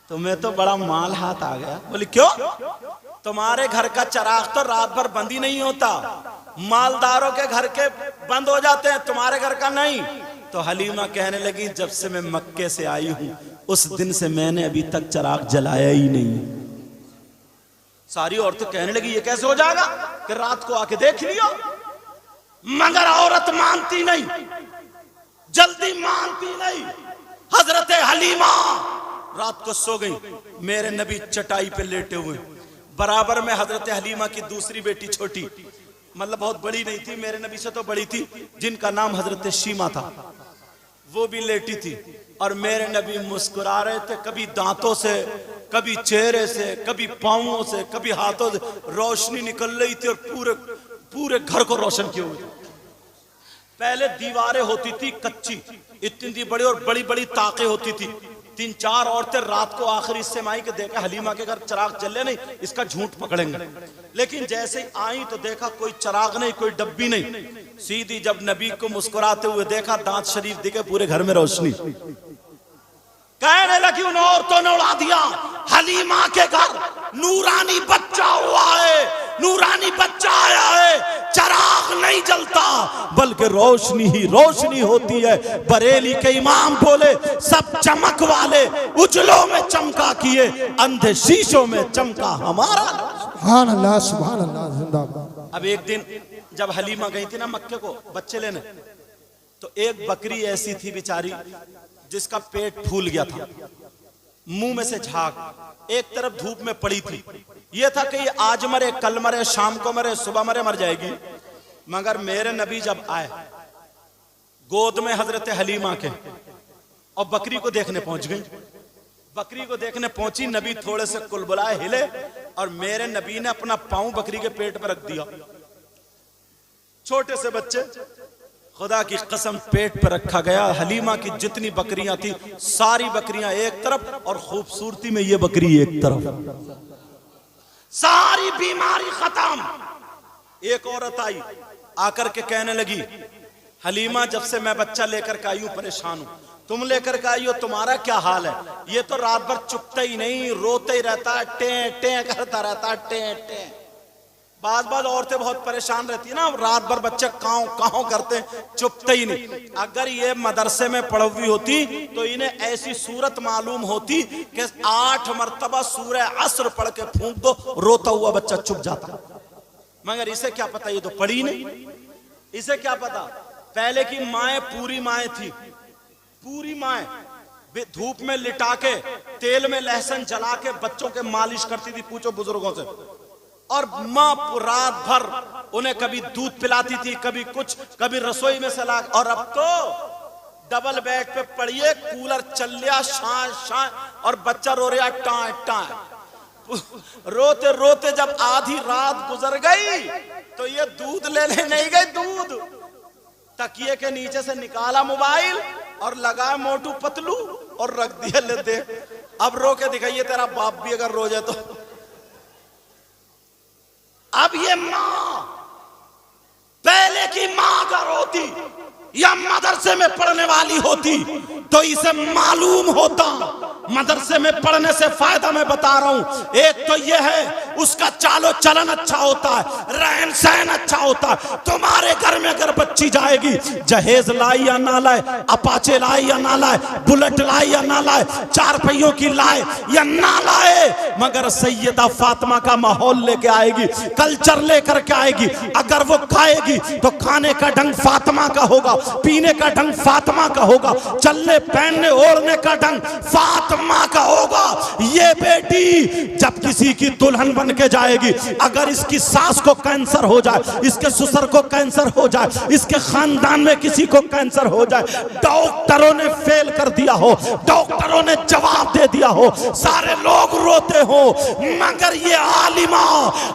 तुम्हें तो बड़ा माल हाथ आ गया। बोली क्यों? तुम्हारे घर का चिराग तो रात भर बंद ही नहीं होता, मालदारों के घर के बंद हो जाते हैं, तुम्हारे घर का नहीं। तो हलीमा कहने लगी जब से मैं मक्के से आई हूं उस दिन से मैंने अभी तक चिराग जलाया ही नहीं। सारी औरतें कहने लगी ये कैसे हो जाएगा कि रात को आके देख लियो, मगर औरत मानती नहीं, जल्दी मानती नहीं। हजरत हलीमा रात को सो गई, मेरे नबी चटाई पे लेटे हुए, बराबर में हजरत हलीमा की दूसरी बेटी छोटी, मतलब बहुत बड़ी नहीं थी, मेरे नबी से तो बड़ी थी, जिनका नाम हजरत शीमा था, वो भी लेटी थी। और मेरे नबी मुस्कुरा रहे थे, कभी दांतों से, कभी चेहरे से, कभी पांवों से, कभी हाथों से रोशनी निकल रही थी और पूरे पूरे घर को रोशन किए हुए थे। पहले दीवारें होती थी कच्ची, इतनी बड़ी और बड़ी बड़ी ताकें होती थी। 3-4 औरतें रात को आखिरी हिस्से में आई कि देखा हलीमा के घर चिराग जले नहीं, इसका झूठ पकड़ेंगे। लेकिन जैसे ही आई तो देखा कोई चिराग नहीं, कोई डब्बी नहीं। सीधी जब नबी को मुस्कुराते हुए देखा, दांत शरीफ दिखे, पूरे घर में रोशनी। कहने लगी उन औरतों ने उड़ा दिया, हलीमा के घर नूरानी बच्चा हुआ है, नूरानी बच्चा आया है, चिराग नहीं जलता बल्कि रोशनी ही रोशनी होती है। बरेली के इमाम बोले सब चमक वाले उजलों में चमका किए, अंधे शीशों में चमका हमारा। सुभान अल्लाह सुभान अल्लाह जिंदाबाद। अब एक दिन जब हलीमा गई थी ना मक्के को बच्चे लेने, तो एक बकरी ऐसी थी बेचारी जिसका पेट फूल गया था, मुंह में से झाग, एक तरफ धूप में पड़ी थी। यह था कि ये आज मरे, कल मरे, शाम को मरे, सुबह मरे, मर जाएगी। मगर मेरे नबी जब आए गोद में हजरत हलीमा के और बकरी को देखने पहुंच गई। बकरी को देखने पहुंची, नबी थोड़े से कुलबुलाए हिले और मेरे नबी ने अपना पांव बकरी के पेट पर रख दिया। छोटे से बच्चे, खुदा की कसम पेट पर रखा गया। हलीमा की जितनी बकरियां थी सारी बकरियां एक तरफ और खूबसूरती में ये बकरी एक तरफ, सारी बीमारी खत्म। एक औरत आई, आकर के कहने लगी हलीमा जब से मैं बच्चा लेकर के आई हूं परेशान हूं, तुम लेकर के आई हो, तुम्हारा क्या हाल है? ये तो रात भर चुपता ही नहीं, रोते ही रहता है, टे टे करता रहता है, टे टे। बाद औरतें बहुत परेशान रहती है ना, रात भर बच्चे काँव काँव करते, चुपते ही नहीं। अगर ये मदरसे में पढ़ी हुई होती तो इन्हें ऐसी सूरत मालूम होती कि 8 मरतबा सूरह असर पढ़ के फूंक दो, रोता हुआ बच्चा चुप जाता। मगर इसे क्या पता, ये तो पढ़ी नहीं, इसे क्या पता। पहले की माएँ पूरी माएँ थी, पूरी माएँ धूप में लिटा के तेल में लहसुन जला के बच्चों के मालिश करती थी, पूछो बुजुर्गों से। और माँ रात भर उन्हें कभी दूध पिलाती थी, कभी कुछ, कभी रसोई में से ला। और अब तो डबल बेड पे पड़िए, कूलर चल लिया, शान शान, और बच्चा रो रहा टाँ टाँ। रोते रोते जब आधी रात गुजर गई तो ये दूध लेने नहीं गए, दूध तकिए के नीचे से निकाला मोबाइल और लगाया मोटू पतलू और रख दिया, ले देख अब रो के दिखाइए तेरा बाप भी अगर रो जाए तो। अब ये मां पहले की मां अगर होती या मदरसे में पढ़ने वाली होती तो इसे मालूम होता मदरसे में पढ़ने से फायदा मैं बता रहा हूं। एक तो यह है उसका चालो चलन अच्छा होता है, रहन सहन अच्छा होता है। तुम्हारे घर में अगर बच्ची जाएगी, जहेज लाई या ना लाए, अपाचे लाए या ना लाए, बुलेट लाए या ना लाए, 4 पहियों की लाए या ना लाए, मगर सैयदा फातिमा का माहौल लेके आएगी, कल्चर लेकर के आएगी। अगर वो खाएगी तो खाने का ढंग फातिमा का होगा, पीने का ढंग फातिमा का होगा, चलने पहनने ओढ़ने का ढंग फातिमा का होगा। ये बेटी जब किसी की दुल्हन बन के जाएगी, अगर इसकी सास को कैंसर हो जाए, इसके ससुर को कैंसर हो जाए, इसके खानदान में किसी को कैंसर हो जाए, डॉक्टरों ने फेल कर दिया हो, डॉक्टरों ने जवाब दे दिया हो, सारे लोग रोते हो, मगर ये आलिमा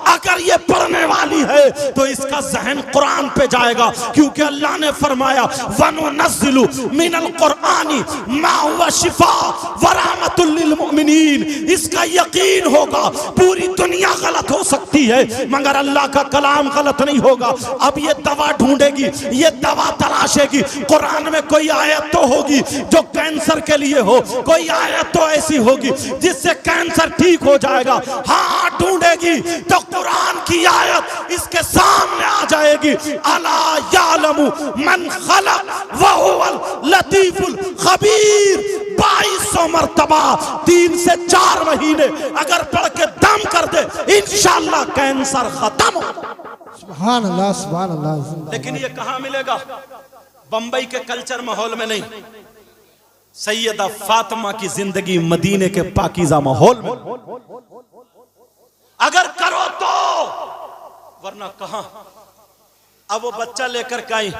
अगर ये पढ़ने वाली है तो इसका जहन कुरान पे जाएगा। क्योंकि अल्लाह ने फरमाया वनुनज़्ज़िलु मिनल कुरआनी मा हुवा शिफा व रहमतुल लिल मोमिनीन, इसका यकीन होगा। पूरी दुनिया गलत हो सकती है मगर अल्लाह का कलाम गलत नहीं होगा। अब ये दवा ढूंढेगी, ये दवा तलाशेगी। कुरान में कोई आयत तो होगी जो कैंसर के लिए हो, कोई आयत तो ऐसी होगी जिससे कैंसर ठीक हो जाएगा। हाँ ढूंढेगी तो कुरान की आयत इसके सामने आ जाएगी। अला यालमु मन खलक व हुवल लतीफुल खबीर। 2200 मरतबा 3 से 4 महीने अगर पढ़ के दम कर दे इंशाअल्लाह कैंसर खत्म हो। सुभान अल्लाह सुभान अल्लाह। लेकिन ये कहां मिलेगा? बंबई के कल्चर माहौल में नहीं, सैयदा फातिमा की जिंदगी मदीने के पाकीज़ा माहौल में अगर करो तो, वरना कहां। अब वो बच्चा लेकर के आई,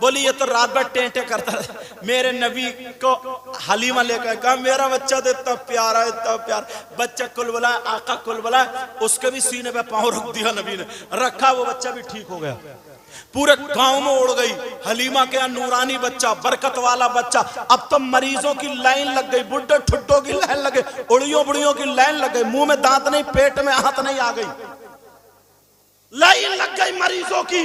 बोली ये तो रात भर टेंटे करता है। मेरे नबी को हलीमा लेकर कहा मेरा बच्चा तो इतना प्यारा, इतना प्यार। बच्चा कुलबुला, आका कुलबुला, उसके भी सीने पे पांव रख दिया नबी ने, रखा, वो बच्चा भी ठीक हो गया। पूरे गांव में उड़ गई हलीमा के यहाँ नूरानी बच्चा, बरकत वाला बच्चा। अब तो मरीजों की लाइन लग गई, बुड्ढे ठुड्डों की लाइन लग गई, उड़ियों बुड़ियों की लाइन लग गई। मुंह में दांत नहीं, पेट में हाथ नहीं, आ गई लाइन लग गई मरीजों की।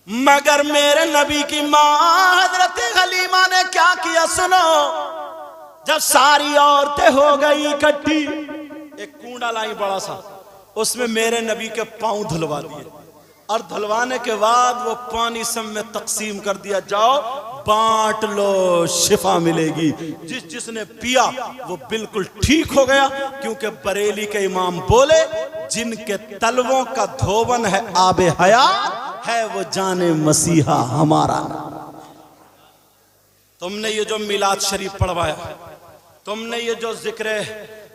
मगर मेरे नबी की मां हजरत हलीमा ने क्या किया सुनो। जब सारी औरतें हो गई इकट्ठी, एक कूड़ा लाई बड़ा सा, उसमें मेरे नबी के पांव धुलवा दिए और धुलवाने के बाद वो पानी सब में तकसीम कर दिया, जाओ बांट लो, शिफा मिलेगी। जिसने पिया वो बिल्कुल ठीक हो गया। क्योंकि बरेली के इमाम बोले जिनके तलवों का धोवन है आबे हयात है वो जाने मसीहा हमारा। तुमने ये जो मिलाद शरीफ पढ़वाया, तुमने ये जो जिक्र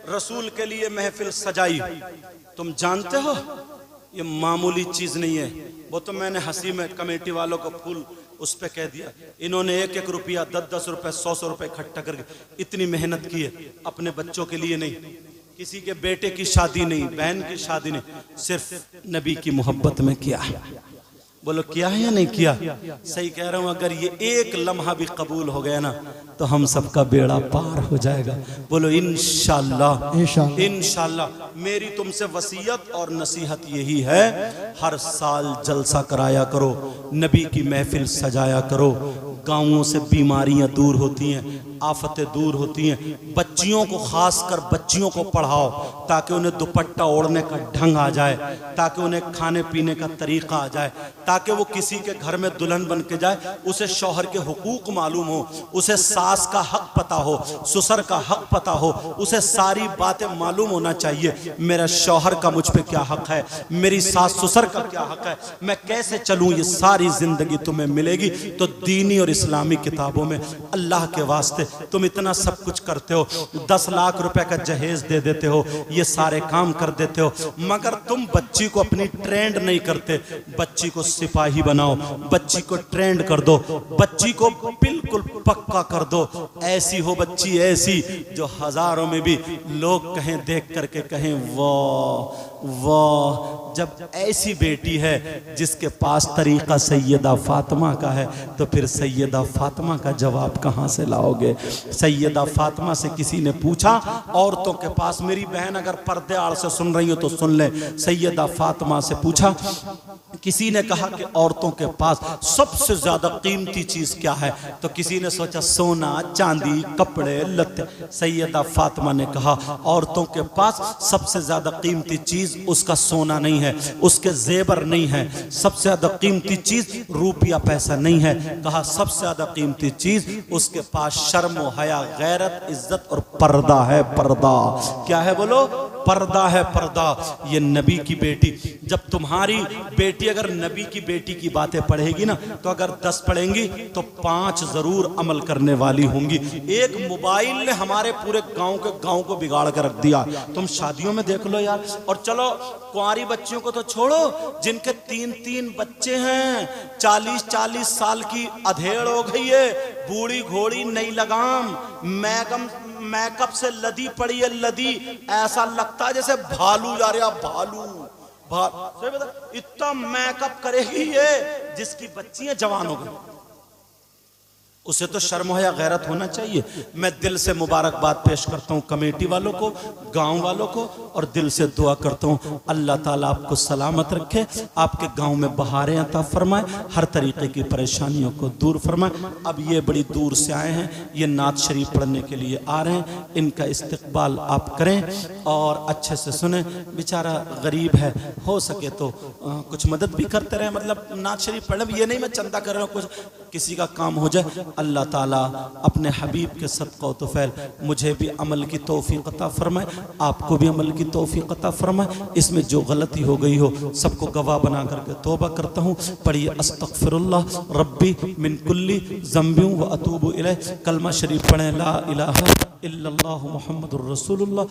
रसूल के लिए महफिल सजाई, तुम जानते हो ये मामूली चीज नहीं है। वो तो मैंने हंसी में कमेटी वालों को फूल उस पे कह दिया। इन्होंने 1-1 रुपया, 10-10 रुपए, 100-100 रुपए इकट्ठा करके इतनी मेहनत की है अपने बच्चों के लिए नहीं, किसी के बेटे की शादी नहीं, बहन की शादी नहीं, सिर्फ नबी की मोहब्बत में किया है। बोलो किया है या नहीं किया? सही कह रहा हूं। अगर ये एक लम्हा भी कबूल हो गया ना तो हम सबका बेड़ा पार हो जाएगा। बोलो इंशाअल्लाह इंशाअल्लाह। मेरी तुमसे वसीयत और नसीहत यही है, हर साल जलसा कराया करो, नबी की महफिल सजाया करो। गाँवों से बीमारियां दूर होती हैं, आफतें दूर होती हैं। बच्चियों को, खासकर बच्चियों को पढ़ाओ ताकि उन्हें दुपट्टा ओढ़ने का ढंग आ जाए, ताकि उन्हें खाने पीने का तरीका आ जाए, ताकि वो किसी के घर में दुल्हन बन के जाए, उसे शौहर के हुकूक मालूम हो, उसे सास का हक पता हो, ससुर का हक पता हो, उसे सारी बातें मालूम होना चाहिए। मेरा शौहर का मुझ पे क्या हक है, मेरी सास ससुर का क्या हक है, मैं कैसे चलूँ, ये सारी जिंदगी तुम्हें मिलेगी। तो दीनी और इस्लामी किताबों में अल्लाह के वास्ते तुम इतना सब कुछ करते हो, 10 लाख रुपए का जहेज दे देते हो, ये सारे काम कर देते हो, मगर तुम बच्ची को अपनी ट्रेंड नहीं करते। बच्ची को सिपाही बनाओ, बच्ची को ट्रेंड कर दो, बच्ची को बिल्कुल पक्का कर दो। ऐसी हो बच्ची, ऐसी जो हजारों में भी लोग कहें, देख करके कहें वाह वाह। जब ऐसी बेटी है जिसके पास तरीका सैयदा फातिमा का है, तो फिर सैयदा फातिमा का जवाब कहाँ से लाओगे? सैयदा फातिमा से किसी ने पूछा, औरतों के पास, मेरी बहन अगर पर्दे आड़ से सुन रही हो तो सुन ले, सैयदा फातिमा से पूछा, किसी ने कहा कि औरतों के पास सबसे ज्यादा कीमती चीज क्या है? तो किसी ने सोचा सोना, चांदी, कपड़े, लत्ते। सैयदा फातिमा ने कहा औरतों के पास सबसे ज्यादा कीमती चीज उसका सोना नहीं है, उसके जेवर नहीं है, सबसे ज्यादा कीमती चीज रुपया पैसा नहीं है। कहा सबसे ज्यादा कीमती चीज उसके पास शर्म व हया, गैरत, इज्जत और पर्दा है। पर्दा क्या है? बोलो पर्दा है, पर्दा। ये नबी की बेटी, जब तुम्हारी बेटी अगर नबी की बेटी की बातें पढ़ेगी ना, तो अगर 10 पढ़ेंगी तो 5 जरूर अमल करने वाली होंगी। एक मोबाइल ने हमारे पूरे गांव को बिगाड़ कर रख दिया। तुम शादियों में देख लो यार। और चलो कुंवारी बच्चियों को तो छोड़ो, जिनके 3-3 बच्चे हैं, 40-40 साल की अधेड़ हो गई है, बूढ़ी घोड़ी नई लगाम, मेकअप से लदी पड़ी है, लदी, ऐसा लगता है जैसे भालू जा रहा, भालू। इतना मेकअप करेगी ये, जिसकी बच्चियां जवान हो गई। उसे तो शर्म या गैरत होना चाहिए। मैं दिल से मुबारकबाद पेश करता हूँ कमेटी वालों को, गांव वालों को, और दिल से दुआ करता हूँ अल्लाह ताला आपको सलामत रखे, आपके गांव में बहारें अता फरमाए, हर तरीके की परेशानियों को दूर फरमाए। अब ये बड़ी दूर से आए हैं, ये नात शरीफ पढ़ने के लिए आ रहे हैं, इनका इस्तकबाल आप करें और अच्छे से सुने। बेचारा गरीब है, हो सके तो कुछ मदद भी करते रहे, मतलब नात शरीफ पढ़े, ये नहीं मैं चंदा कर रहा हूँ, कुछ किसी का काम हो जाए। अल्लाह ताला अपने हबीब के सदक़ा व तुफ़ैल मुझे भी अमल की तौफीक अता फरमाए, आपको भी अमल की तौफीक अता फरमाए। इसमें जो गलती हो गई हो सबको गवाह बना करके तौबा करता हूँ। पढ़िए अस्तग़फिरुल्लाह रब्बी मिन कुल्ली ज़ंबियों व अतूबु इलैह। कलमा शरीफ पढ़ें ला इलाहा इल्लल्लाहु मुहम्मदुर रसूलुल्लाह